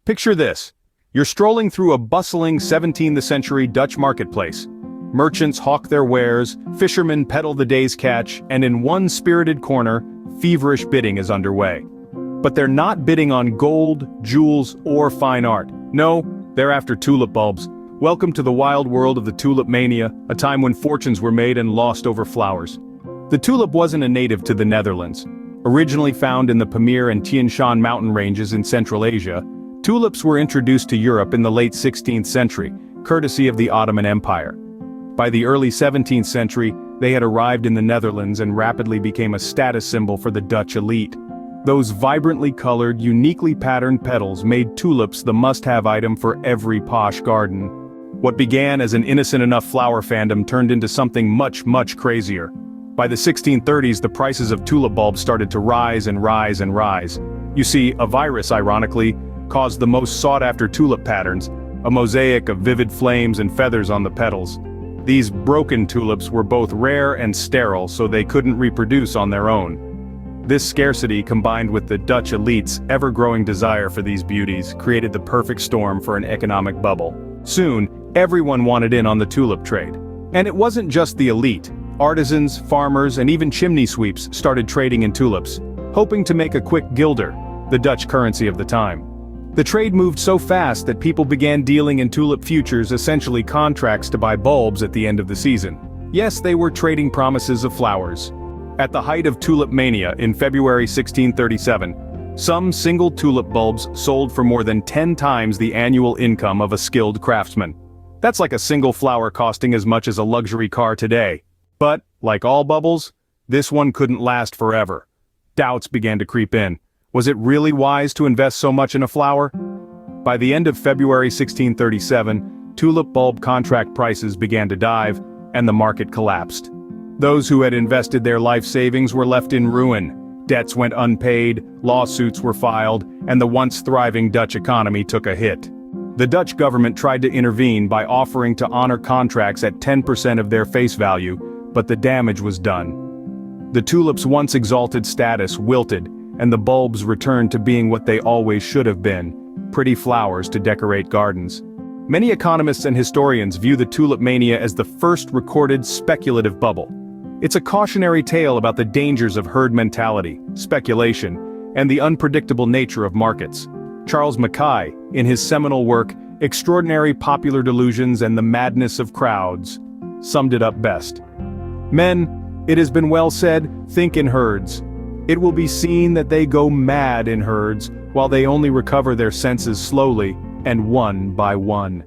Picture this. You're strolling through a bustling 17th century Dutch marketplace. Merchants hawk their wares, fishermen peddle the day's catch, and in one spirited corner, feverish bidding is underway. But they're not bidding on gold, jewels, or fine art. No, they're after tulip bulbs. Welcome to the wild world of the Tulip Mania, a time when fortunes were made and lost over flowers. The tulip wasn't a native to the Netherlands. Originally found in the Pamir and Tian Shan mountain ranges in Central Asia, tulips were introduced to Europe in the late 16th century, courtesy of the Ottoman Empire. By the early 17th century, they had arrived in the Netherlands and rapidly became a status symbol for the Dutch elite. Those vibrantly colored, uniquely patterned petals made tulips the must-have item for every posh garden. What began as an innocent enough flower fandom turned into something much, much crazier. By the 1630s, the prices of tulip bulbs started to rise and rise and rise. You see, a virus, ironically, caused the most sought-after tulip patterns, a mosaic of vivid flames and feathers on the petals. These broken tulips were both rare and sterile, so they couldn't reproduce on their own. This scarcity, combined with the Dutch elite's ever-growing desire for these beauties, created the perfect storm for an economic bubble. Soon, everyone wanted in on the tulip trade. And it wasn't just the elite. Artisans, farmers, and even chimney sweeps started trading in tulips, hoping to make a quick guilder, the Dutch currency of the time. The trade moved so fast that people began dealing in tulip futures, essentially contracts to buy bulbs at the end of the season. Yes, they were trading promises of flowers. At the height of Tulip Mania in February 1637, some single tulip bulbs sold for more than 10 times the annual income of a skilled craftsman. That's like a single flower costing as much as a luxury car today. But, like all bubbles, this one couldn't last forever. Doubts began to creep in. Was it really wise to invest so much in a flower? By the end of February 1637, tulip bulb contract prices began to dive, and the market collapsed. Those who had invested their life savings were left in ruin. Debts went unpaid, lawsuits were filed, and the once thriving Dutch economy took a hit. The Dutch government tried to intervene by offering to honor contracts at 10% of their face value, but the damage was done. The tulip's once exalted status wilted, and the bulbs returned to being what they always should have been, pretty flowers to decorate gardens. Many economists and historians view the Tulip Mania as the first recorded speculative bubble. It's a cautionary tale about the dangers of herd mentality, speculation, and the unpredictable nature of markets. Charles Mackay, in his seminal work, Extraordinary Popular Delusions and the Madness of Crowds, summed it up best. Men, it has been well said, think in herds. It will be seen that they go mad in herds, while they only recover their senses slowly, and one by one.